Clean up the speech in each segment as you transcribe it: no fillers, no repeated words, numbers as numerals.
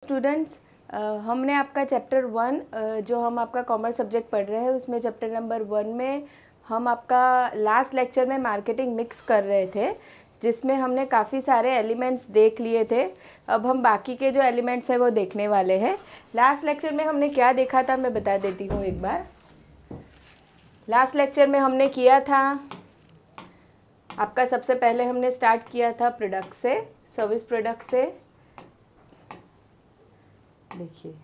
Students, हमने आपका chapter 1 जो हम आपका कॉमर्स सब्जेक्ट पढ़ रहे हैं उसमें चैप्टर नंबर 1 में हम आपका लास्ट लेक्चर में मार्केटिंग मिक्स कर रहे थे, जिसमें हमने काफ़ी सारे एलिमेंट्स देख लिए थे। अब हम बाकी के जो एलिमेंट्स हैं वो देखने वाले हैं। लास्ट लेक्चर में हमने क्या देखा था मैं बता देती हूँ एक बार। लास्ट लेक्चर में हमने किया था आपका, सबसे पहले हमने स्टार्ट किया था प्रोडक्ट से, सर्विस प्रोडक्ट से। देखिए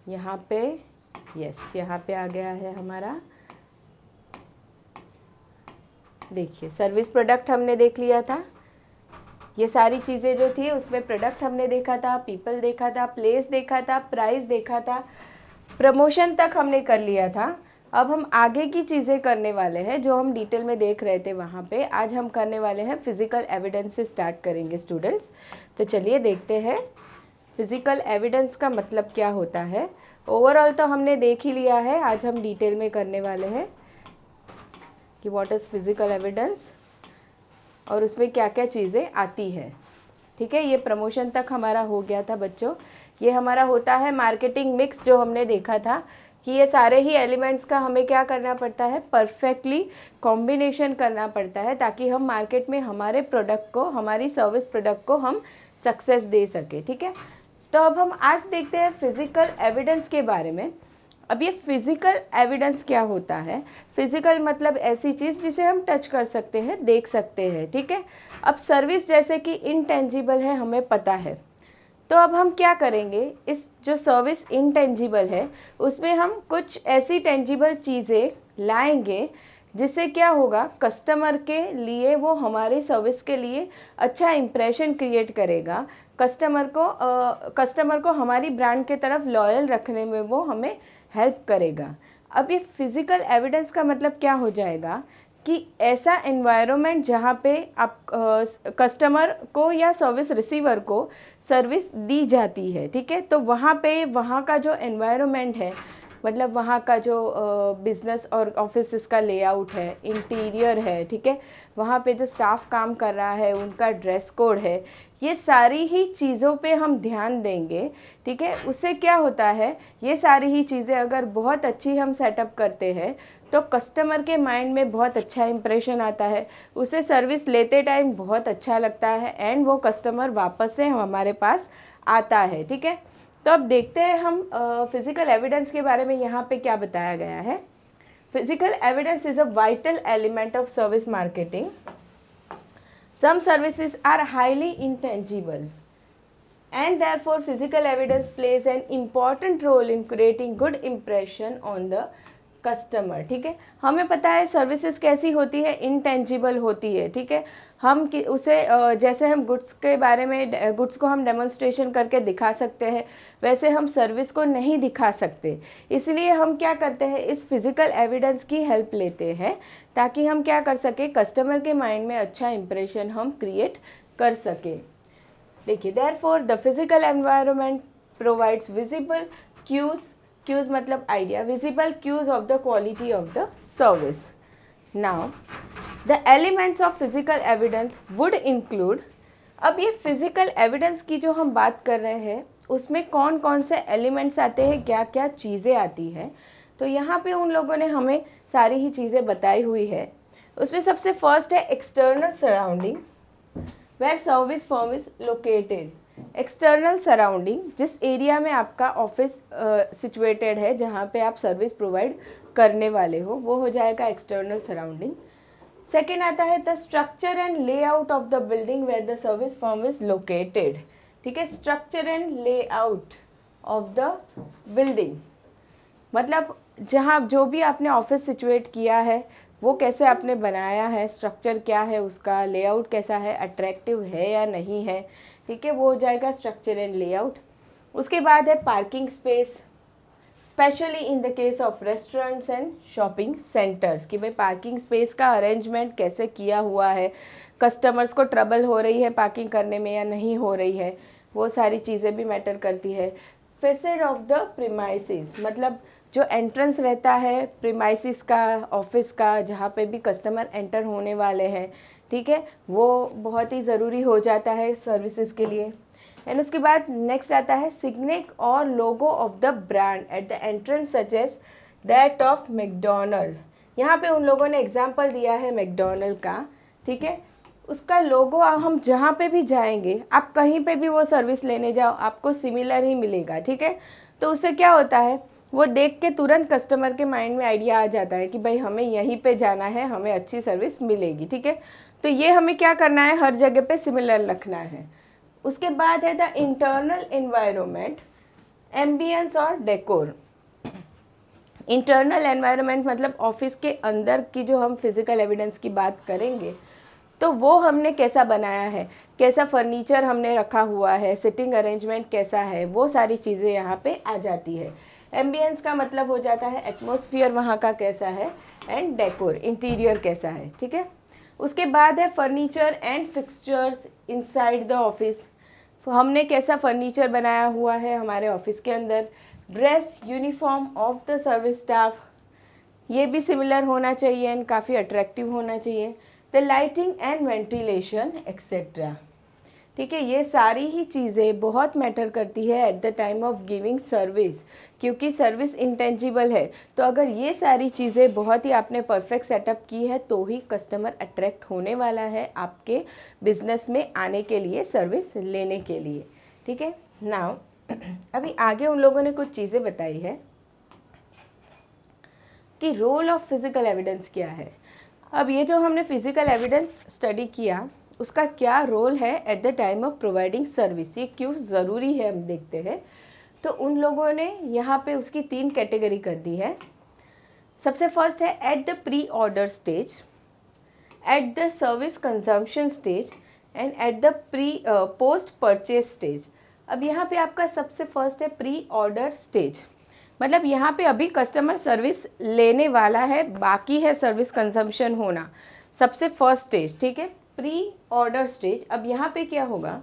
यहाँ पे यहाँ पे आ गया है हमारा। देखिए सर्विस प्रोडक्ट हमने देख लिया था। ये सारी चीज़ें जो थी उसमें प्रोडक्ट हमने देखा था, पीपल देखा था, प्लेस देखा था, प्राइस देखा था, प्रमोशन तक हमने कर लिया था। अब हम आगे की चीज़ें करने वाले हैं जो हम डिटेल में देख रहे थे वहाँ पे। आज हम करने वाले हैं फिज़िकल एविडेंस से स्टार्ट करेंगे स्टूडेंट्स। तो चलिए देखते हैं फिज़िकल एविडेंस का मतलब क्या होता है। ओवरऑल तो हमने देख ही लिया है, आज हम डिटेल में करने वाले हैं कि व्हाट इज़ फिज़िकल एविडेंस और उसमें क्या क्या चीज़ें आती है। ठीक है, ये प्रमोशन तक हमारा हो गया था बच्चों। ये हमारा होता है मार्केटिंग मिक्स, जो हमने देखा था कि ये सारे ही एलिमेंट्स का हमें क्या करना पड़ता है, परफेक्टली कॉम्बिनेशन करना पड़ता है ताकि हम मार्केट में हमारे प्रोडक्ट को, हमारी सर्विस प्रोडक्ट को हम सक्सेस दे सके। ठीक है, तो अब हम आज देखते हैं फिज़िकल एविडेंस के बारे में। अब ये फिज़िकल एविडेंस क्या होता है? फिज़िकल मतलब ऐसी चीज़ जिसे हम टच कर सकते हैं, देख सकते हैं। ठीक है, अब सर्विस जैसे कि इनटेंजिबल है, हमें पता है। तो अब हम क्या करेंगे, इस जो सर्विस इनटेंजिबल है उसमें हम कुछ ऐसी टेंजिबल चीज़ें लाएंगे जिससे क्या होगा, कस्टमर के लिए, वो हमारी सर्विस के लिए अच्छा इंप्रेशन क्रिएट करेगा। कस्टमर को हमारी ब्रांड के तरफ लॉयल रखने में वो हमें हेल्प करेगा। अब ये फिज़िकल एविडेंस का मतलब क्या हो जाएगा कि ऐसा एनवायरनमेंट जहाँ पे आप कस्टमर को या सर्विस रिसीवर को सर्विस दी जाती है। ठीक है, तो वहाँ पे वहाँ का जो एनवायरनमेंट है, मतलब वहाँ का जो बिज़नेस और ऑफिस का लेआउट है, इंटीरियर है, ठीक है, वहाँ पे जो स्टाफ काम कर रहा है उनका ड्रेस कोड है, ये सारी ही चीज़ों पे हम ध्यान देंगे। ठीक है, उससे क्या होता है, ये सारी ही चीज़ें अगर बहुत अच्छी हम सेटअप करते हैं तो कस्टमर के माइंड में बहुत अच्छा इंप्रेशन आता है, उसे सर्विस लेते टाइम बहुत अच्छा लगता है एंड वो कस्टमर वापस से हमारे पास आता है। ठीक है, तो अब देखते हैं हम फिज़िकल एविडेंस के बारे में यहाँ पे क्या बताया गया है। Physical evidence is a vital element of service marketing. Some services are highly intangible and therefore physical evidence plays an important role in creating good impression on the customer. ठीक है, हमें पता है सर्विसेज कैसी होती है, इनटेंजिबल होती है। ठीक है, हम उसे जैसे हम गुड्स के बारे में, गुड्स को हम डेमोन्स्ट्रेशन करके दिखा सकते हैं, वैसे हम सर्विस को नहीं दिखा सकते। इसलिए हम क्या करते हैं, इस फिज़िकल एविडेंस की हेल्प लेते हैं ताकि हम क्या कर सके, कस्टमर के माइंड में अच्छा इंप्रेशन हम क्रिएट कर सके। देखिए, therefore the physical environment provides visible cues मतलब idea, visible cues of the quality of the service. Now the elements of physical evidence would include. अब ये फिजिकल एविडेंस की जो हम बात कर रहे हैं उसमें कौन कौन से एलिमेंट्स आते हैं, क्या क्या चीज़ें आती हैं, तो यहाँ पे उन लोगों ने हमें सारी ही चीज़ें बताई हुई है। उसमें सबसे फर्स्ट है external surrounding, where service firm is located। External surrounding, जिस एरिया में आपका ऑफिस सिचुएटेड है, जहाँ पे आप सर्विस प्रोवाइड करने वाले हो, वो हो जाएगा एक्सटर्नल सराउंडिंग। सेकेंड आता है the structure and layout of the building where the service firm is located. ठीक है, structure and layout of the building मतलब जहाँ जो भी आपने ऑफिस सिचुएट किया है वो कैसे आपने बनाया है, स्ट्रक्चर क्या है उसका, लेआउट कैसा है, अट्रैक्टिव है या नहीं है। ठीक है, वो हो जाएगा स्ट्रक्चर एंड लेआउट। उसके बाद है parking space, specially in the case of restaurants and shopping centres, कि भाई पार्किंग स्पेस का अरेंजमेंट कैसे किया हुआ है, कस्टमर्स को ट्रबल हो रही है पार्किंग करने में या नहीं हो रही है, वो सारी चीज़ें भी मैटर करती है। फेसेड ऑफ द प्रीमाइसिस मतलब जो एंट्रेंस रहता है प्रीमाइसिस का, ऑफिस का, जहाँ पे भी कस्टमर एंटर होने वाले हैं, ठीक है, वो बहुत ही ज़रूरी हो जाता है सर्विसेज के लिए। एंड उसके बाद नेक्स्ट आता है सिग्नेट और logo of the brand at the entrance such as that of McDonald. यहाँ पे उन लोगों ने एग्जाम्पल दिया है मैकडोनल्ड का, ठीक है। उसका लोगो हम जहाँ पे भी जाएंगे, आप कहीं पे भी वो सर्विस लेने जाओ आपको सिमिलर ही मिलेगा, ठीक है। तो उससे क्या होता है, वो देख के तुरंत कस्टमर के माइंड में आइडिया आ जाता है कि भाई हमें यहीं पे जाना है, हमें अच्छी सर्विस मिलेगी, ठीक है। तो ये हमें क्या करना है, हर जगह पे सिमिलर रखना है। उसके बाद है द इंटरनल एनवायरनमेंट, एम्बियंस और डेकोर। इंटरनल एनवायरनमेंट मतलब ऑफिस के अंदर की जो हम फिजिकल एविडेंस की बात करेंगे तो वो हमने कैसा बनाया है, कैसा फर्नीचर हमने रखा हुआ है, सिटिंग अरेंजमेंट कैसा है, वो सारी चीज़ें यहाँ पे आ जाती है। एम्बियंस का मतलब हो जाता है एटमॉस्फेयर वहाँ का कैसा है, एंड डेकोर इंटीरियर कैसा है, ठीक है। उसके बाद है furniture and fixtures inside the office, हमने कैसा फर्नीचर बनाया हुआ है हमारे ऑफिस के अंदर। Dress uniform of the service staff, ये भी सिमिलर होना चाहिए एंड काफ़ी अट्रैक्टिव होना चाहिए। The lighting and ventilation etcetera, ठीक है। ये सारी ही चीज़ें बहुत मैटर करती है at the time of giving service, क्योंकि सर्विस इंटेंजिबल है। तो अगर ये सारी चीज़ें बहुत ही आपने परफेक्ट सेटअप की है तो ही कस्टमर अट्रैक्ट होने वाला है आपके बिजनेस में आने के लिए, सर्विस लेने के लिए, ठीक है। नाउ अभी आगे उन लोगों ने कुछ चीज़ें बताई है कि रोल ऑफ फिजिकल एविडेंस क्या है। अब ये जो हमने फिजिकल एविडेंस स्टडी किया उसका क्या रोल है at the time of providing service, ये क्यों ज़रूरी है हम देखते हैं। तो उन लोगों ने यहाँ पे उसकी 3 कैटेगरी कर दी है। सबसे फर्स्ट है at the pre order stage, at the service consumption stage and at the post purchase stage. अब यहाँ पे आपका सबसे फर्स्ट है प्री ऑर्डर स्टेज, मतलब यहाँ पे अभी कस्टमर सर्विस लेने वाला है, बाकी है सर्विस कंजम्पशन होना, सबसे फर्स्ट स्टेज, ठीक है, प्री ऑर्डर स्टेज। अब यहाँ पे क्या होगा,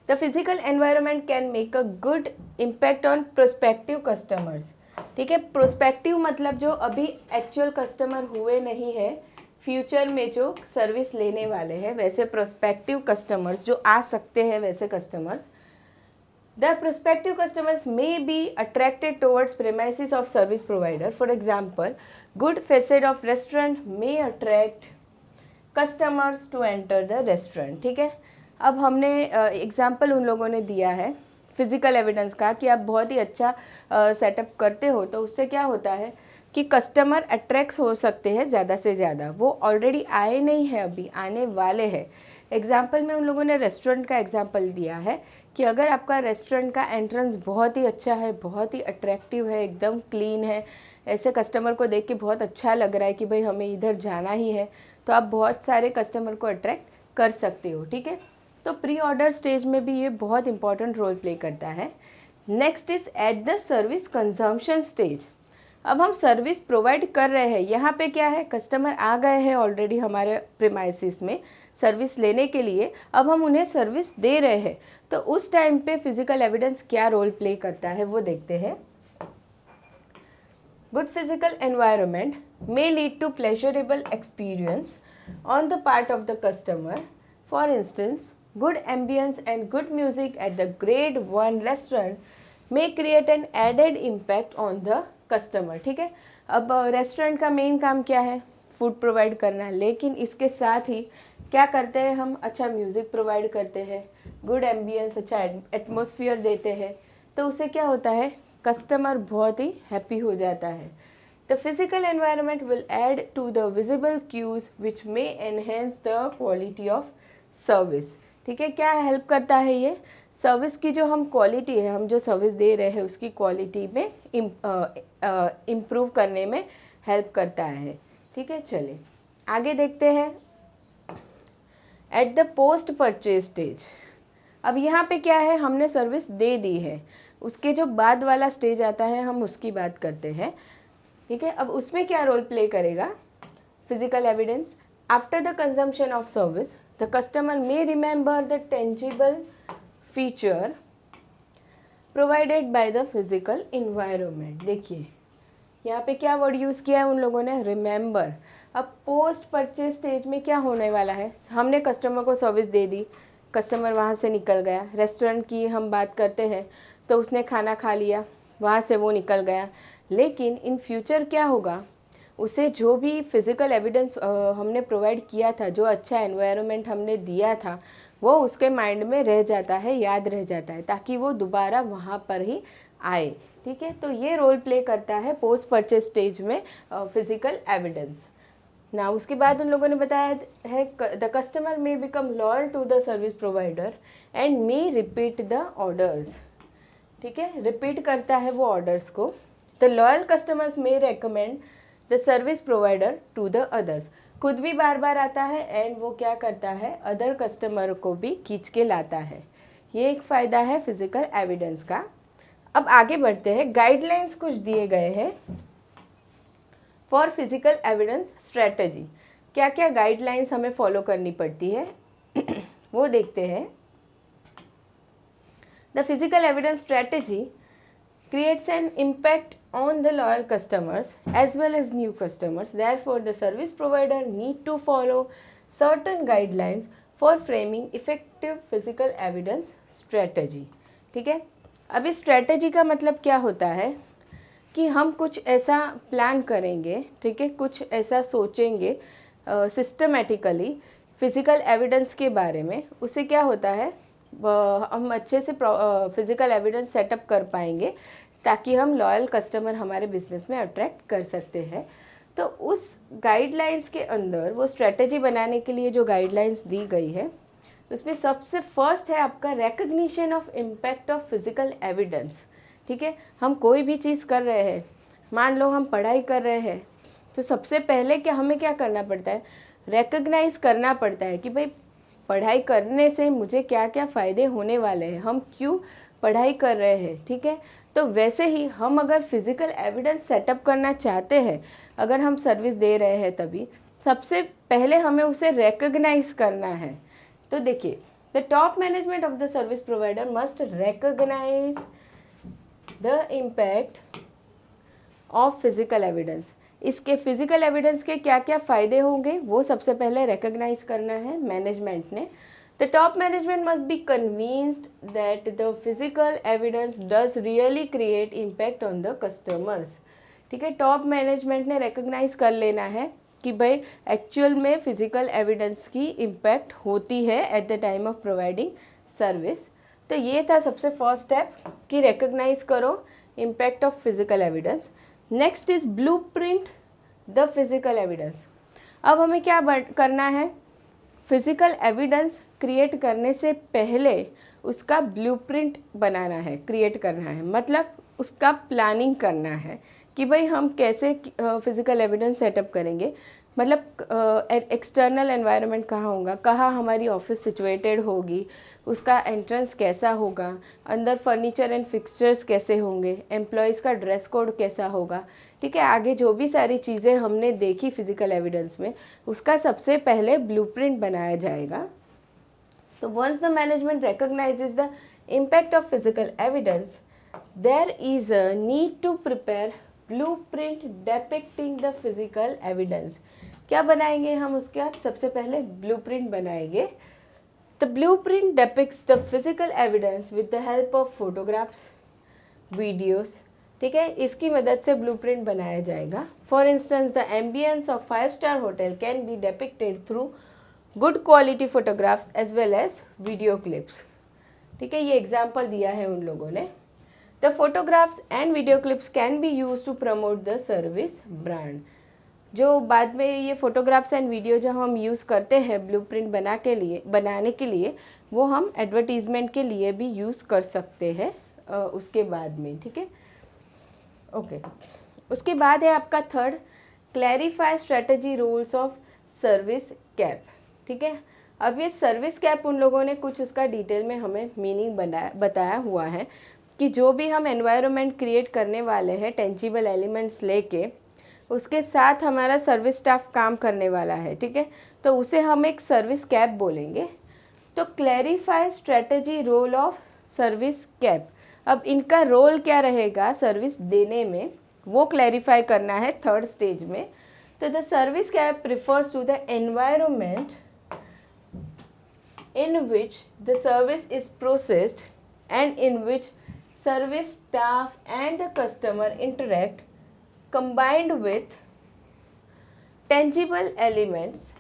the physical environment can make a good impact on prospective customers, ठीक है। प्रोस्पेक्टिव मतलब जो अभी एक्चुअल कस्टमर हुए नहीं है, फ्यूचर में जो सर्विस लेने वाले हैं वैसे प्रोस्पेक्टिव कस्टमर्स जो आ सकते हैं, वैसे customers. The prospective customers may be attracted towards premises of service provider. For example, good facade of restaurant may attract customers to enter the restaurant, ठीक है। अब हमने एग्जाम्पल उन लोगों ने दिया है फिजिकल एविडेंस का कि आप बहुत ही अच्छा सेटअप करते हो तो उससे क्या होता है कि कस्टमर अट्रैक्ट हो सकते हैं ज़्यादा से ज़्यादा, वो ऑलरेडी आए नहीं हैं, अभी आने वाले हैं। एग्जाम्पल में उन लोगों ने रेस्टोरेंट का एग्जाम्पल दिया है कि अगर आपका रेस्टोरेंट का एंट्रेंस बहुत ही अच्छा है, बहुत ही अट्रैक्टिव है, एकदम क्लीन है, ऐसे कस्टमर को देख के बहुत अच्छा लग रहा है कि भाई हमें इधर जाना ही है, तो आप बहुत सारे कस्टमर को अट्रैक्ट कर सकते हो, ठीक है। तो प्री ऑर्डर स्टेज में भी ये बहुत इंपॉर्टेंट रोल प्ले करता है। Next is at the service consumption stage. अब हम सर्विस प्रोवाइड कर रहे हैं, यहाँ पे क्या है, कस्टमर आ गए हैं ऑलरेडी हमारे प्रीमाइसिस में सर्विस लेने के लिए, अब हम उन्हें सर्विस दे रहे हैं, तो उस टाइम पे फिजिकल एविडेंस क्या रोल प्ले करता है वो देखते हैं। Good physical environment may lead to pleasurable experience on the part of the customer. For instance, good ambience and good music at the grade 1 restaurant may create an added impact on the customer, ठीक है। अब restaurant का main काम क्या है, food provide करना, लेकिन इसके साथ ही क्या करते हैं हम, अच्छा म्यूज़िक प्रोवाइड करते हैं, गुड एम्बियंस, अच्छा एटमॉस्फेयर देते हैं, तो उससे क्या होता है, कस्टमर बहुत ही हैप्पी हो जाता है। The physical environment will add to the visible cues which may enhance the quality of service, ठीक है। क्या हेल्प करता है ये, सर्विस की जो हम क्वालिटी है, हम जो सर्विस दे रहे हैं उसकी क्वालिटी में इम्प्रूव करने में हेल्प करता है, ठीक है। चलिए आगे देखते हैं। At the post purchase stage, अब यहाँ पे क्या है, हमने सर्विस दे दी है, उसके जो बाद वाला स्टेज आता है हम उसकी बात करते हैं, ठीक है। अब उसमें क्या रोल प्ले करेगा physical evidence. After the consumption of service the customer may remember the tangible feature provided by the physical environment. देखिए यहाँ पे क्या वर्ड यूज़ किया है उन लोगों ने, रिमेंबर। अब पोस्ट परचेज स्टेज में क्या होने वाला है, हमने कस्टमर को सर्विस दे दी, कस्टमर वहाँ से निकल गया। रेस्टोरेंट की हम बात करते हैं तो उसने खाना खा लिया, वहाँ से वो निकल गया, लेकिन इन फ्यूचर क्या होगा, उसे जो भी फिज़िकल एविडेंस हमने प्रोवाइड किया था, जो अच्छा एनवायरनमेंट हमने दिया था, वो उसके माइंड में रह जाता है, याद रह जाता है, ताकि वो दोबारा वहाँ पर ही आए। ठीक है, तो ये रोल प्ले करता है पोस्ट परचेज स्टेज में फिज़िकल एविडेंस ना। उसके बाद उन लोगों ने बताया है the customer may become loyal to the service provider and may repeat the orders. ठीक है, रिपीट करता है वो ऑर्डर्स को। The loyal customers may recommend the service provider to the others. खुद भी बार बार आता है एंड वो क्या करता है, अदर कस्टमर को भी खींच के लाता है। ये एक फ़ायदा है फिज़िकल एविडेंस का। अब आगे बढ़ते हैं, गाइडलाइंस कुछ दिए गए हैं फॉर फिज़िकल एविडेंस स्ट्रेटजी। क्या क्या गाइडलाइंस हमें फॉलो करनी पड़ती है वो देखते हैं। The physical evidence strategy creates an impact on the loyal customers as well as new customers. Therefore, the service provider need to follow certain guidelines for framing effective physical evidence strategy. ठीक है, अब इस strategy का मतलब क्या होता है कि हम कुछ ऐसा प्लान करेंगे, ठीक है, कुछ ऐसा सोचेंगे सिस्टमेटिकली फिज़िकल एविडेंस के बारे में। उससे क्या होता है, हम अच्छे से फिज़िकल एविडेंस सेटअप कर पाएंगे ताकि हम लॉयल कस्टमर हमारे बिजनेस में अट्रैक्ट कर सकते हैं। तो उस गाइडलाइंस के अंदर वो स्ट्रेटजी बनाने के लिए जो गाइडलाइंस दी गई है, उसमें सबसे फर्स्ट है आपका recognition of impact of physical evidence. ठीक है, हम कोई भी चीज़ कर रहे हैं, मान लो हम पढ़ाई कर रहे हैं, तो सबसे पहले हमें क्या करना पड़ता है, रिकग्नाइज करना पड़ता है कि भाई पढ़ाई करने से मुझे क्या क्या फ़ायदे होने वाले हैं, हम क्यों पढ़ाई कर रहे हैं। ठीक है, तो वैसे ही हम अगर फिज़िकल एविडेंस सेटअप करना चाहते हैं, अगर हम सर्विस दे रहे हैं, तभी सबसे पहले हमें उसे रिकग्नाइज करना है। तो देखिए, the top management of the service provider must recognise the impact of physical evidence. इसके फिज़िकल एविडेंस के क्या क्या फ़ायदे होंगे वो सबसे पहले रिकग्नाइज करना है मैनेजमेंट ने। The top management must be convinced that the physical evidence does really create impact on the customers. ठीक है, टॉप मैनेजमेंट ने रिकग्नाइज कर लेना है कि भाई एक्चुअल में फ़िज़िकल एविडेंस की इम्पैक्ट होती है at the time of providing service. तो ये था सबसे फर्स्ट स्टेप कि रिकग्नाइज करो impact of physical evidence. Next is blueprint the physical evidence. अब हमें क्या करना है, फिज़िकल एविडेंस क्रिएट करने से पहले उसका ब्लूप्रिंट बनाना है, क्रिएट करना है, मतलब उसका प्लानिंग करना है कि भाई हम कैसे फिज़िकल एविडेंस सेटअप करेंगे। मतलब एक्सटर्नल एनवायरनमेंट कहाँ होगा, कहाँ हमारी ऑफिस सिचुएटेड होगी, उसका एंट्रेंस कैसा होगा, अंदर फर्नीचर एंड फिक्सचर्स कैसे होंगे, एम्प्लॉयज़ का ड्रेस कोड कैसा होगा। ठीक है, आगे जो भी सारी चीज़ें हमने देखी फिज़िकल एविडेंस में, उसका सबसे पहले ब्लूप्रिंट बनाया जाएगा। तो once the management recognises the impact of physical evidence, there is a need to prepare blueprint depicting the physical evidence. क्या बनाएंगे हम उसका, सबसे पहले ब्लूप्रिंट बनाएंगे। The blueprint depicts the physical evidence with the help of photographs, videos. ठीक है, इसकी मदद से ब्लूप्रिंट बनाया जाएगा। For instance the ambience of 5-स्टार hotel can be depicted through good quality photographs as well as video clips. ठीक है, ये एग्जाम्पल दिया है उन लोगों ने। The photographs and video clips can be use to promote the service brand. जो बाद में ये फ़ोटोग्राफ्स एंड वीडियो जो हम यूज़ करते हैं ब्लूप्रिंट बनाने के लिए, वो हम एडवर्टीज़मेंट के लिए भी यूज़ कर सकते हैं उसके बाद में। ठीक है, ओके। उसके बाद है आपका third, clarify strategy rules of service cap. ठीक है, अब ये सर्विस कैप उन लोगों ने कुछ उसका डिटेल में हमें मीनिंग बताया हुआ है कि जो भी हम एनवायरनमेंट क्रिएट करने वाले हैं, टेंजिबल एलिमेंट्स लेके, उसके साथ हमारा सर्विस स्टाफ काम करने वाला है। ठीक है, तो उसे हम एक सर्विस कैप बोलेंगे। तो clarify strategy role of service cap, अब इनका रोल क्या रहेगा सर्विस देने में, वो क्लैरिफाई करना है थर्ड स्टेज में। तो the service cap refers to the environment in which the service is processed and in which service staff and the customer interact, combined with tangible elements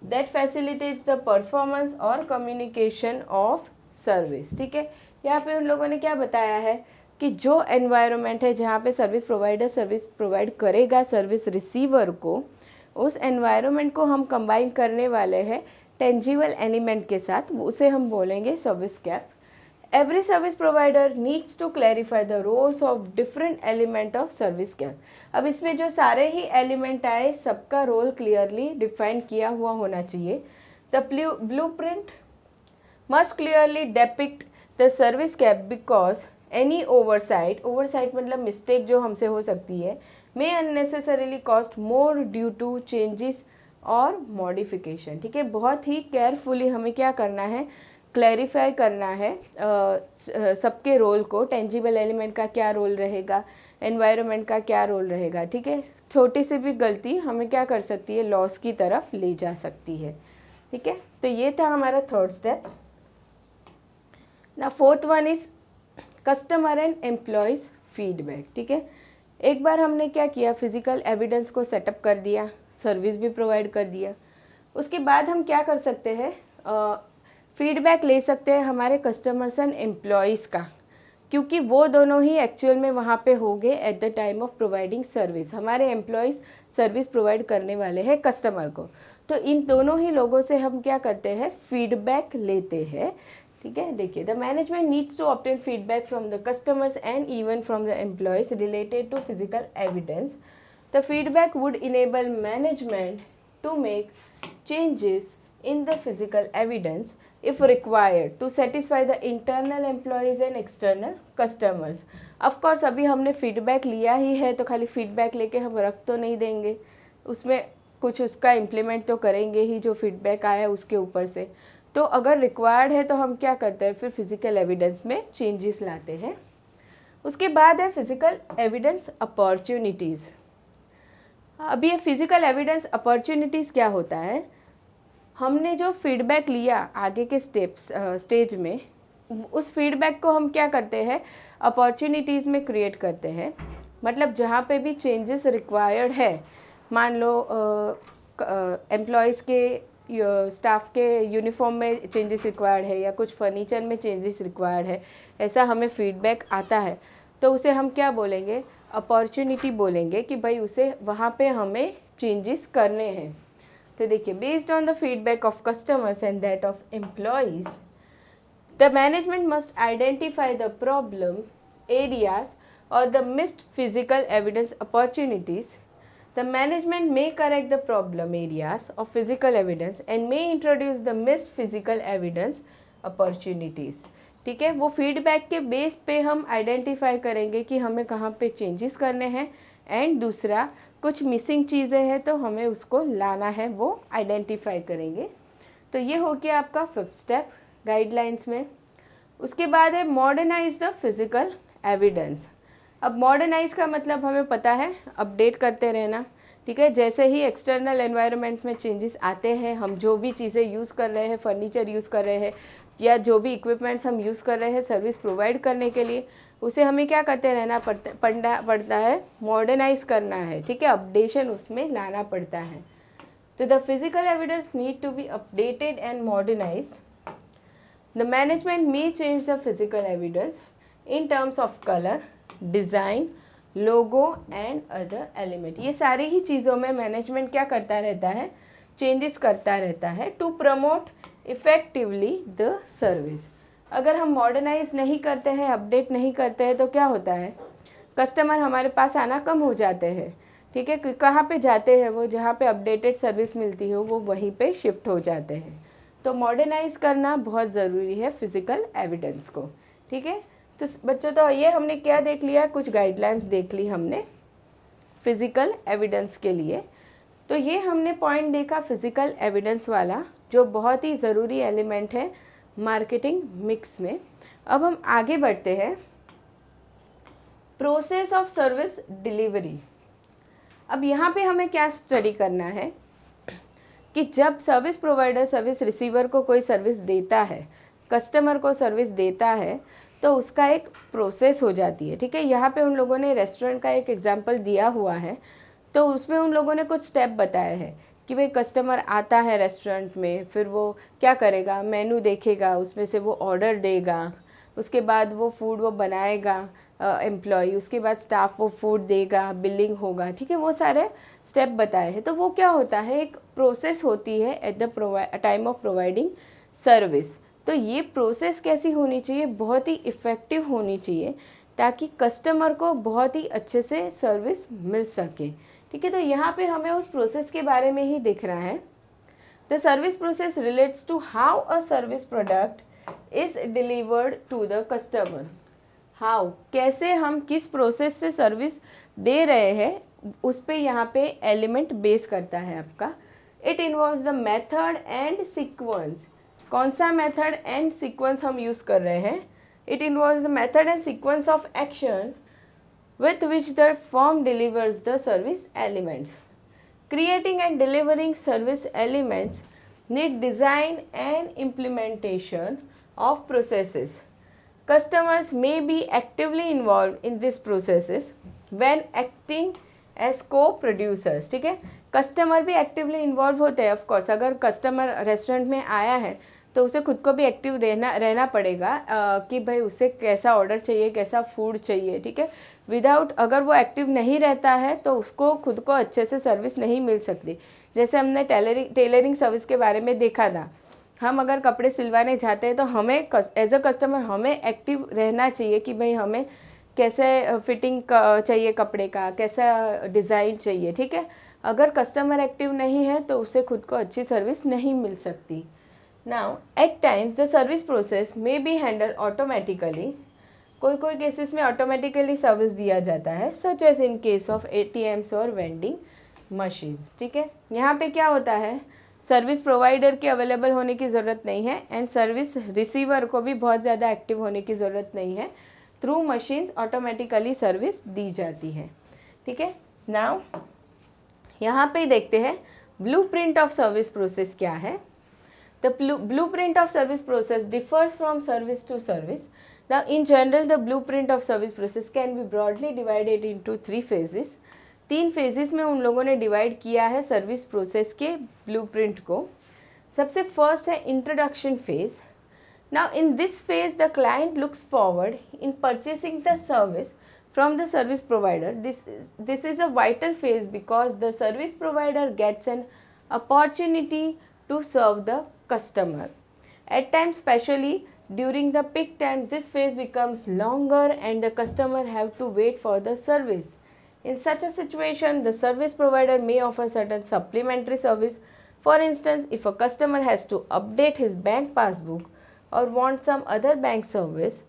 that facilitates the performance or communication of service। ठीक है, यहाँ पे उन लोगों ने क्या बताया है कि जो एनवायरनमेंट है जहाँ पे सर्विस प्रोवाइडर सर्विस प्रोवाइड करेगा सर्विस रिसीवर को, उस एनवायरनमेंट को हम कंबाइन करने वाले हैं टेंजिबल एलिमेंट के साथ, उसे हम बोलेंगे service cap. Every service provider needs to clarify the roles of different element of service cap. अब इसमें जो सारे ही एलिमेंट आए सबका रोल क्लियरली डिफाइन किया हुआ होना चाहिए। The blueprint must clearly depict the service gap because any oversight मतलब मिस्टेक जो हमसे हो सकती है, may unnecessarily cost more due to changes और मॉडिफिकेशन। ठीक है, बहुत ही केयरफुली हमें क्या करना है, क्लैरिफाई करना है सबके रोल को, टेंजिबल एलिमेंट का क्या रोल रहेगा, एनवायरनमेंट का क्या रोल रहेगा। ठीक है, छोटी सी भी गलती हमें क्या कर सकती है, लॉस की तरफ ले जा सकती है। ठीक है, तो ये था हमारा थर्ड स्टेप। ना fourth one is customer and employees feedback. ठीक है, एक बार हमने क्या किया, फिजिकल एविडेंस को सेटअप कर दिया, सर्विस भी प्रोवाइड कर दिया, उसके बाद हम क्या कर सकते हैं, फीडबैक ले सकते हैं हमारे कस्टमर्स एंड एम्प्लॉयज़ का, क्योंकि वो दोनों ही एक्चुअल में वहाँ पे होंगे at the time of providing service. हमारे एम्प्लॉयज़ सर्विस प्रोवाइड करने वाले हैं कस्टमर को, तो इन दोनों ही लोगों से हम क्या करते हैं, फीडबैक लेते हैं। ठीक है, देखिए, the management needs to obtain feedback from the customers and even from the employees related to physical evidence. The feedback would enable management to make changes in the physical evidence if required to satisfy the internal employees and external customers। of course अभी हमने feedback लिया ही है तो खाली feedback लेके हम रख तो नहीं देंगे, उसमें कुछ उसका इम्प्लीमेंट तो करेंगे ही जो फीडबैक आया उसके ऊपर से। तो अगर रिक्वायर्ड है तो हम क्या करते हैं, फिर फिजिकल एविडेंस में चेंजेस लाते हैं। उसके बाद है फिजिकल एविडेंस अपॉर्चुनिटीज़। अब ये फिजिकल एविडेंस अपॉर्चुनिटीज़ क्या होता है, हमने जो फीडबैक लिया आगे के स्टेज में, उस फीडबैक को हम क्या करते हैं, अपॉर्चुनिटीज़ में क्रिएट करते हैं। मतलब जहाँ पे भी चेंजेस रिक्वायर्ड है, मान लो एम्प्लॉयज़ के स्टाफ के यूनिफॉर्म में चेंजेस रिक्वायर्ड है या कुछ फर्नीचर में चेंजेस रिक्वायर्ड है, ऐसा हमें फीडबैक आता है तो उसे हम क्या बोलेंगे, अपॉर्चुनिटी बोलेंगे कि भाई उसे वहाँ पे हमें चेंजेस करने हैं। तो देखिए, based on the feedback of customers and that of employees, the management must identify the problem areas और the missed physical evidence opportunities. The management may correct the problem areas of physical evidence and may introduce the missed physical evidence opportunities। ठीक है, वो feedback के base पे हम identify करेंगे कि हमें कहाँ पे चेंजेस करने हैं, एंड दूसरा कुछ मिसिंग चीज़ें हैं तो हमें उसको लाना है, वो आइडेंटिफाई करेंगे। तो ये हो गया आपका फिफ्थ स्टेप गाइडलाइंस में। उसके बाद है मॉडर्नाइज द फिज़िकल एविडेंस। अब मॉडर्नाइज का मतलब हमें पता है, अपडेट करते रहना। ठीक है, जैसे ही एक्सटर्नल एनवायरनमेंट में चेंजेस आते हैं, हम जो भी चीज़ें यूज़ कर रहे हैं, फर्नीचर यूज़ कर रहे हैं या जो भी इक्विपमेंट्स हम यूज़ कर रहे हैं सर्विस प्रोवाइड करने के लिए, उसे हमें क्या करते रहना पड़ता है, मॉडर्नाइज करना है। ठीक है, अपडेशन उसमें लाना पड़ता है। तो the physical evidence need to be updated and modernised. The management may change the physical evidence in terms of colour, design, logo and other element. ये सारी ही चीज़ों में मैनेजमेंट क्या करता रहता है, चेंजेस करता रहता है to promote effectively the service. अगर हम मॉडर्नाइज नहीं करते हैं, अपडेट नहीं करते हैं, तो क्या होता है, कस्टमर हमारे पास आना कम हो जाते हैं। ठीक है, कहाँ पे जाते हैं वो, जहाँ पे अपडेटेड सर्विस मिलती हो वो वहीं पे शिफ्ट हो जाते हैं। तो मॉडर्नाइज करना बहुत ज़रूरी है फिज़िकल एविडेंस को। ठीक है, तो बच्चों, तो ये हमने क्या देख लिया, कुछ गाइडलाइंस देख ली हमने फिज़िकल एविडेंस के लिए। तो ये हमने पॉइंट देखा फिज़िकल एविडेंस वाला, जो बहुत ही ज़रूरी एलिमेंट है मार्केटिंग मिक्स में। अब हम आगे बढ़ते हैं, प्रोसेस ऑफ सर्विस डिलीवरी। अब यहाँ पे हमें क्या स्टडी करना है कि जब सर्विस प्रोवाइडर सर्विस रिसीवर को कोई सर्विस देता है, कस्टमर को सर्विस देता है, तो उसका एक प्रोसेस हो जाती है। ठीक है, यहाँ पे उन लोगों ने रेस्टोरेंट का एक एग्जांपल दिया हुआ है, तो उसमें उन लोगों ने कुछ स्टेप बताए हैं कि भाई कस्टमर आता है रेस्टोरेंट में, फिर वो क्या करेगा, मेनू देखेगा, उसमें से वो ऑर्डर देगा, उसके बाद वो फूड वो बनाएगा एम्प्लॉय, उसके बाद स्टाफ वो फूड देगा, बिलिंग होगा। ठीक है, वो सारे स्टेप बताए हैं। तो वो क्या होता है, एक प्रोसेस होती है at the time of providing service. तो ये प्रोसेस कैसी होनी चाहिए, बहुत ही इफ़ेक्टिव होनी चाहिए ताकि कस्टमर को बहुत ही अच्छे से सर्विस मिल सके। ठीक है, तो यहाँ पे हमें उस प्रोसेस के बारे में ही दिख रहा है। The service process relates to how a service product is delivered to the customer. How, कैसे हम किस प्रोसेस से सर्विस दे रहे हैं, उस पे यहाँ पे एलिमेंट बेस करता है आपका। It involves the method and sequence. कौन सा मेथड एंड सीक्वेंस हम यूज़ कर रहे हैं, it involves the method and sequence of action with which the firm delivers the service elements. Creating and delivering service elements need design and implementation of processes. Customers may be actively involved in these processes when acting as co-producers. ठीक है, customer भी actively involve होते हैं। Of course अगर customer restaurant में आया है तो उसे खुद को भी एक्टिव रहना पड़ेगा कि भाई उसे कैसा ऑर्डर चाहिए, कैसा फूड चाहिए। ठीक है, विदाउट, अगर वो एक्टिव नहीं रहता है तो उसको खुद को अच्छे से सर्विस नहीं मिल सकती। जैसे हमने टेलरिंग सर्विस के बारे में देखा था, हम अगर कपड़े सिलवाने जाते हैं तो हमें एज अ कस्टमर हमें एक्टिव रहना चाहिए कि भाई हमें कैसे फिटिंग चाहिए कपड़े का, कैसा डिज़ाइन चाहिए। ठीक है, अगर कस्टमर एक्टिव नहीं है तो उसे खुद को अच्छी सर्विस नहीं मिल सकती। Now at times the service process may be handle automatically. कोई कोई केसेस में ऑटोमेटिकली सर्विस दिया जाता है, such as in case of ATMs और वेंडिंग मशीन्स। ठीक है, यहाँ पे क्या होता है, सर्विस प्रोवाइडर के अवेलेबल होने की ज़रूरत नहीं है एंड सर्विस रिसीवर को भी बहुत ज़्यादा एक्टिव होने की ज़रूरत नहीं है। थ्रू मशीन्स ऑटोमेटिकली सर्विस दी जाती है। ठीक है, नाउ यहाँ पे देखते हैं ब्लूप्रिंट ऑफ सर्विस प्रोसेस क्या है। The blueprint of service process differs from service to service. Now, in general, the blueprint of service process can be broadly divided into 3 phases. 3 phases में उन लोगों ने डिवाइड किया है सर्विस प्रोसेस के blueprint को। सबसे फर्स्ट है introduction phase. Now, in this phase, the client looks forward in purchasing the service from the service provider. This is a vital phase because the service provider gets an opportunity to serve the customer. At times, especially during the peak time, this phase becomes longer and the customer have to wait for the service. In such a situation, the service provider may offer certain supplementary service. For instance, if a customer has to update his bank passbook or wants some other bank service,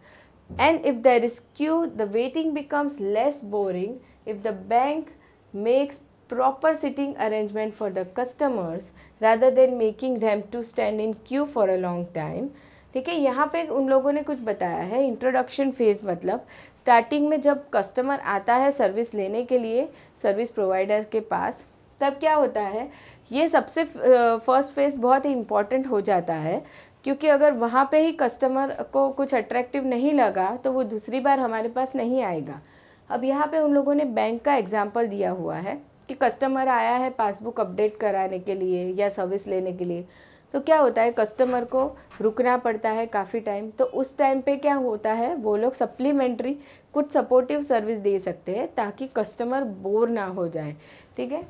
and if there is queue, the waiting becomes less boring if the bank makes proper sitting arrangement for the customers rather than making them to stand in queue for a long time. ठीक है, यहाँ पे उन लोगों ने कुछ बताया है। इंट्रोडक्शन फेज़ मतलब स्टार्टिंग में जब कस्टमर आता है सर्विस लेने के लिए सर्विस प्रोवाइडर के पास, तब क्या होता है, ये सबसे फर्स्ट फेज़ बहुत ही इम्पॉर्टेंट हो जाता है, क्योंकि अगर वहाँ पे ही कस्टमर को कुछ अट्रैक्टिव नहीं लगा तो वो दूसरी बार हमारे पास नहीं आएगा। अब यहाँ पे उन लोगों ने बैंक का एग्जाम्पल दिया हुआ है कि कस्टमर आया है पासबुक अपडेट कराने के लिए या सर्विस लेने के लिए, तो क्या होता है, कस्टमर को रुकना पड़ता है काफ़ी टाइम। तो उस टाइम पे क्या होता है, वो लोग सप्लीमेंट्री कुछ सपोर्टिव सर्विस दे सकते हैं ताकि कस्टमर बोर ना हो जाए। ठीक है,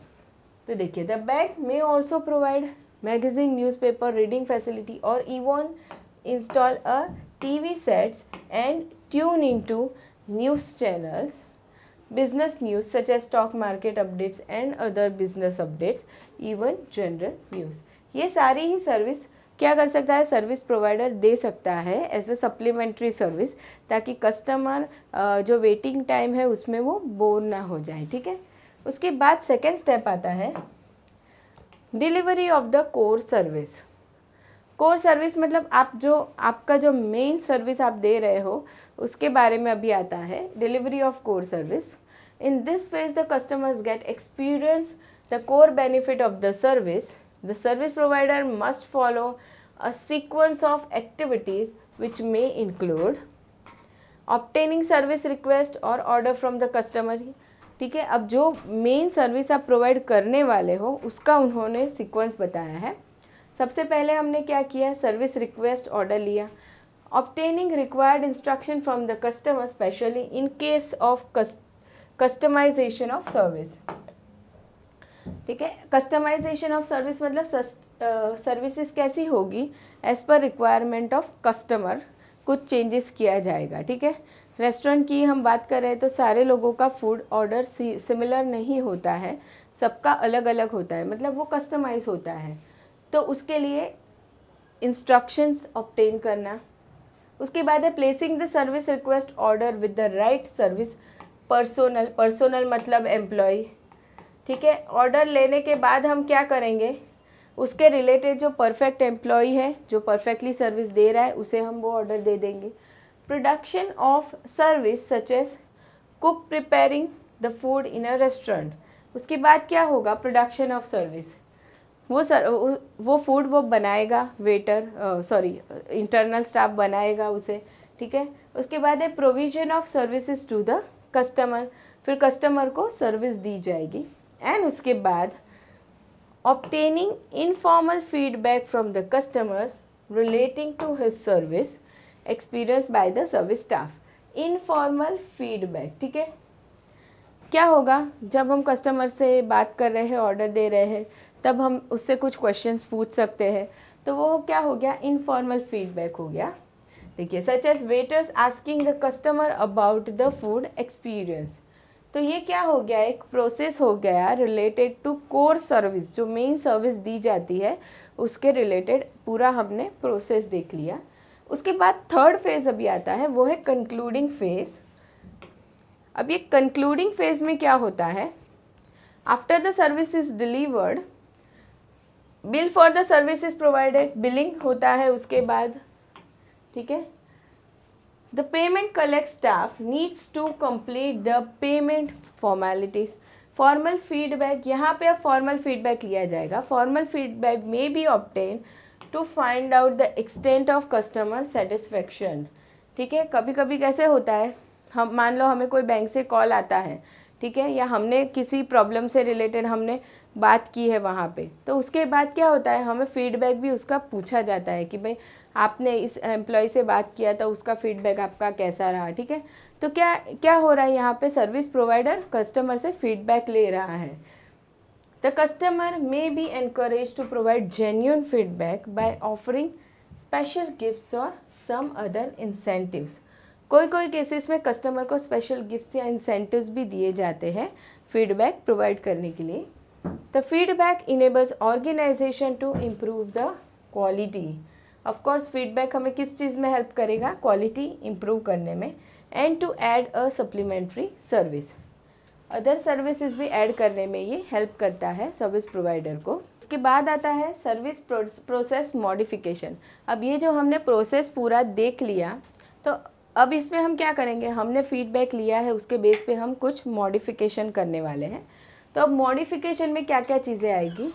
तो देखिए, the bank may also provide magazine, newspaper, reading facility और even install a TV sets and tune into news channels, business news such as stock market updates and other business updates, even general news. ये सारी ही service क्या कर सकता है, service provider दे सकता है as a supplementary service, ताकि customer जो वेटिंग टाइम है उसमें वो बोर ना हो जाए। ठीक है, उसके बाद सेकेंड स्टेप आता है delivery of the core service. Core service मतलब आपका जो मेन सर्विस आप दे रहे हो उसके बारे में अभी आता है, delivery of core service. In this phase the customers gate experience the core benefit of the service the service provider must follow a sequence of activities which may include obtaining service request और order from the customer. ठीक है, अब जो main service आप provide करने वाले हो उसका उन्होंने सीक्वेंस बताया है। सबसे पहले हमने क्या किया, सर्विस रिक्वेस्ट ऑर्डर लिया, obtaining required instruction from the customer specially in case of customisation of service. ठीक है, कस्टमाइजेशन ऑफ सर्विस मतलब सर्विसेज कैसी होगी, as per requirement of customer कुछ चेंजेस किया जाएगा। ठीक है, रेस्टोरेंट की हम बात कर रहे हैं तो सारे लोगों का फूड ऑर्डर सिमिलर नहीं होता है, सबका अलग अलग होता है, मतलब वो कस्टमाइज होता है, तो उसके लिए इंस्ट्रक्शंस ऑब्टेन करना। उसके बाद है placing the service request order with the right service personnel मतलब एम्प्लॉय। ठीक है, ऑर्डर लेने के बाद हम क्या करेंगे, उसके रिलेटेड जो परफेक्ट एम्प्लॉय है जो परफेक्टली सर्विस दे रहा है उसे हम वो ऑर्डर दे देंगे। Production of service such as cook preparing the food in a restaurant. उसके बाद क्या होगा, प्रोडक्शन ऑफ सर्विस, वो फूड वो बनाएगा, वेटर इंटरनल स्टाफ बनाएगा उसे। ठीक है, उसके बाद है provision of services to the customer, फिर कस्टमर को सर्विस दी जाएगी। एंड उसके बाद obtaining informal feedback from the customers relating to his service experienced by the service staff. Informal feedback, ठीक है, क्या होगा, जब हम कस्टमर से बात कर रहे हैं, ऑर्डर दे रहे हैं, तब हम उससे कुछ क्वेश्चंस पूछ सकते हैं, तो वो क्या हो गया, इनफॉर्मल फीडबैक हो गया। देखिए, such as waiters asking the customer about the food experience, तो ये क्या हो गया, एक प्रोसेस हो गया रिलेटेड टू कोर सर्विस, जो मेन सर्विस दी जाती है उसके रिलेटेड पूरा हमने प्रोसेस देख लिया। उसके बाद थर्ड फेज अभी आता है, वो है कंक्लूडिंग फेज। अब ये कंक्लूडिंग फेज में क्या होता है, after the service is delivered bill for the service is provided, billing होता है उसके बाद। ठीक है, the payment collect staff needs to complete the payment formalities. Formal feedback, यहाँ पे अब formal feedback लिया जाएगा। Formal feedback may be obtained to find out the extent of customer satisfaction. ठीक है, कभी कभी कैसे होता है, हम मान लो हमें कोई बैंक से कॉल आता है, ठीक है, या हमने किसी प्रॉब्लम से रिलेटेड हमने बात की है वहाँ पे, तो उसके बाद क्या होता है, हमें फीडबैक भी उसका पूछा जाता है कि भाई आपने इस एम्प्लॉय से बात किया था, उसका फीडबैक आपका कैसा रहा। ठीक है, तो क्या क्या हो रहा है यहाँ पे, सर्विस प्रोवाइडर कस्टमर से फीडबैक ले रहा है। The customer may be encourage to provide genuine feedback by offering special gifts और सम अदर इंसेंटिव्स। कोई कोई केसेस में कस्टमर को स्पेशल गिफ्ट्स या इंसेंटिव्स भी दिए जाते हैं फीडबैक प्रोवाइड करने के लिए। The feedback enables organisation to improve the quality. Of course feedback हमें किस चीज़ में हेल्प करेगा, क्वालिटी इम्प्रूव करने में, and to add a supplementary service, other services भी ऐड करने में ये हेल्प करता है सर्विस प्रोवाइडर को। इसके बाद आता है सर्विस प्रोसेस मॉडिफिकेशन। अब ये जो हमने प्रोसेस पूरा देख लिया, तो अब इसमें हम क्या करेंगे, हमने फीडबैक लिया है, उसके बेस पे हम कुछ मॉडिफिकेशन करने वाले हैं। तो अब मॉडिफिकेशन में क्या क्या चीज़ें आएगी,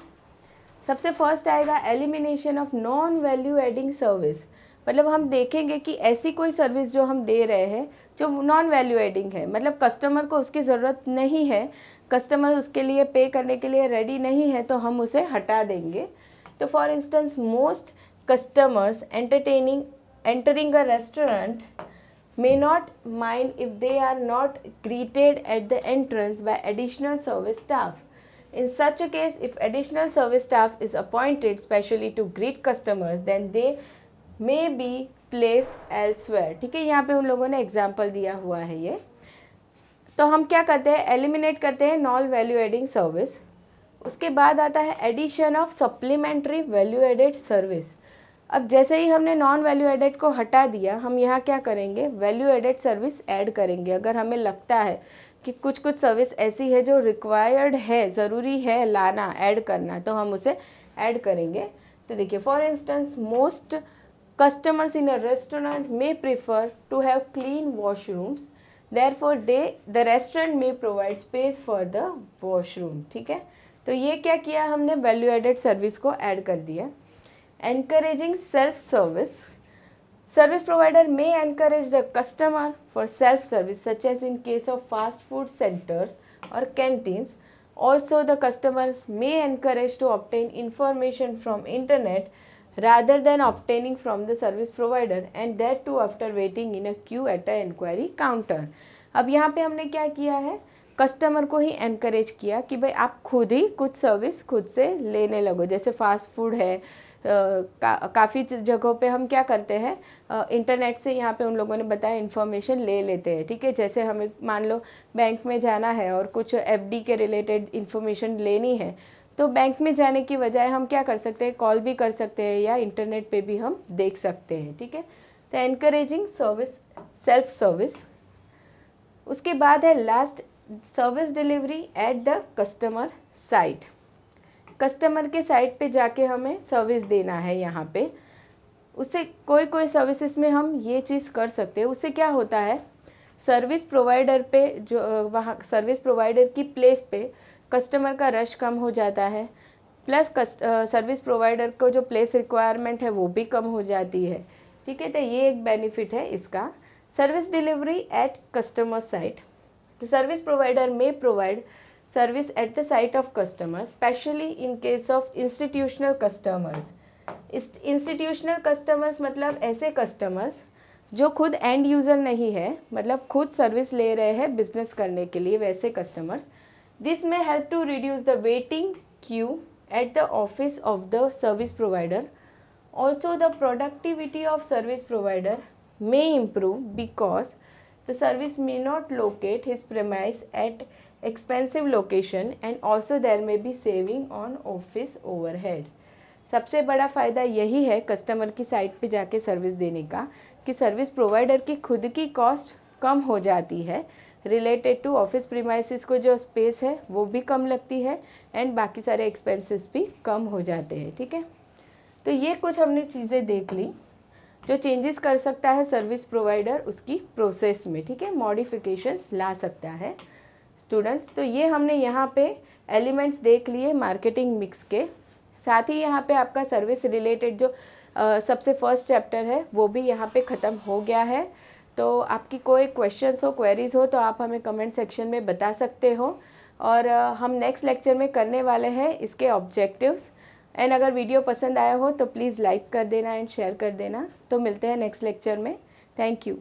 सबसे फर्स्ट आएगा elimination of non value adding service. मतलब हम देखेंगे कि ऐसी कोई सर्विस जो हम दे रहे हैं जो नॉन वैल्यू एडिंग है, मतलब कस्टमर को उसकी ज़रूरत नहीं है, कस्टमर उसके लिए पे करने के लिए रेडी नहीं है, तो हम उसे हटा देंगे। तो for instance most customers entering a restaurant may not mind if they are not greeted at the entrance by additional service staff. In such a case, if additional service staff is appointed specially to greet customers, then they may be placed elsewhere. ठीक है, यहाँ पे उन लोगों ने example दिया हुआ है ये। तो हम क्या करते हैं, एलिमिनेट करते हैं नॉन वैल्यू एडिंग सर्विस। उसके बाद आता है addition of supplementary value added service. अब जैसे ही हमने नॉन वैल्यू एडेड को हटा दिया, हम यहाँ क्या करेंगे, वैल्यू एडेड सर्विस ऐड करेंगे। अगर हमें लगता है कि कुछ कुछ सर्विस ऐसी है जो रिक्वायर्ड है, ज़रूरी है लाना, ऐड करना, तो हम उसे ऐड करेंगे। तो देखिए, for instance most customers in a restaurant may prefer to have clean washrooms, therefore the restaurant may provide space for the washroom. ठीक है, तो ये क्या किया हमने, वैल्यू एडेड सर्विस को ऐड कर दिया। Encouraging self service, service provider may encourage the customer for self service such as in case of fast food centers or canteens. Also the customers may encourage to obtain information from internet rather than obtaining from the service provider and that too after waiting in a queue at a enquiry counter. अब यहाँ पे हमने क्या किया है, customer को ही encourage किया कि भाई आप खुद ही कुछ सर्विस खुद से लेने लगो। जैसे फास्ट फूड है, काफ़ी जगहों पे हम क्या करते हैं, इंटरनेट से यहाँ पे उन लोगों ने बताया इन्फॉर्मेशन ले लेते हैं, ठीक है। जैसे हमें मान लो बैंक में जाना है और कुछ एफडी के रिलेटेड इन्फॉर्मेशन लेनी है, तो बैंक में जाने की बजाय हम क्या कर सकते हैं, कॉल भी कर सकते हैं या इंटरनेट पे भी हम देख सकते हैं, ठीक है। तो एनकरेजिंग सर्विस, सेल्फ सर्विस। उसके बाद है last, service delivery at the customer site. Customer के साइट पे जाके हमें सर्विस देना है। यहाँ पे उससे कोई सर्विसेज में हम ये चीज़ कर सकते हैं। उससे क्या होता है, सर्विस प्रोवाइडर पे जो वहाँ सर्विस प्रोवाइडर की प्लेस पे कस्टमर का रश कम हो जाता है, प्लस सर्विस प्रोवाइडर को जो प्लेस रिक्वायरमेंट है वो भी कम हो जाती है, ठीक है। तो ये एक बेनिफिट है इसका। Service delivery at customer site, the service provider may provide service at the site of customers, especially in case of institutional customers. institutional customers मतलब ऐसे customers जो खुद एंड यूज़र नहीं है, मतलब खुद सर्विस ले रहे हैं बिजनेस करने के लिए, वैसे customers. This may help to reduce the waiting queue at the office of the service provider. Also, the productivity of service provider may improve because the service may not locate his premise at expensive location and also there may be saving on office overhead. सबसे बड़ा फ़ायदा यही है customer की site पे जाके service देने का कि सर्विस प्रोवाइडर की खुद की कॉस्ट कम हो जाती है, रिलेटेड टू ऑफिस प्रीमाइसिस को जो स्पेस है वो भी कम लगती है एंड बाकी सारे एक्सपेंसेस भी कम हो जाते हैं, ठीक है। तो ये कुछ हमने चीज़ें देख ली जो चेंजेस कर सकता है सर्विस प्रोवाइडर उसकी प्रोसेस में, ठीक है, मॉडिफिकेशंस ला सकता है स्टूडेंट्स। तो ये हमने यहाँ पे एलिमेंट्स देख लिए मार्केटिंग मिक्स के। साथ ही यहाँ पे आपका सर्विस रिलेटेड जो सबसे फर्स्ट चैप्टर है वो भी यहाँ पे ख़त्म हो गया है। तो आपकी कोई क्वेश्चंस हो, क्वेरीज हो तो आप हमें कमेंट सेक्शन में बता सकते हो और हम नेक्स्ट लेक्चर में करने वाले हैं इसके ऑब्जेक्टिव्स। एंड अगर वीडियो पसंद आया हो तो प्लीज़ लाइक कर देना एंड शेयर कर देना। तो मिलते हैं नेक्स्ट लेक्चर में। Thank you.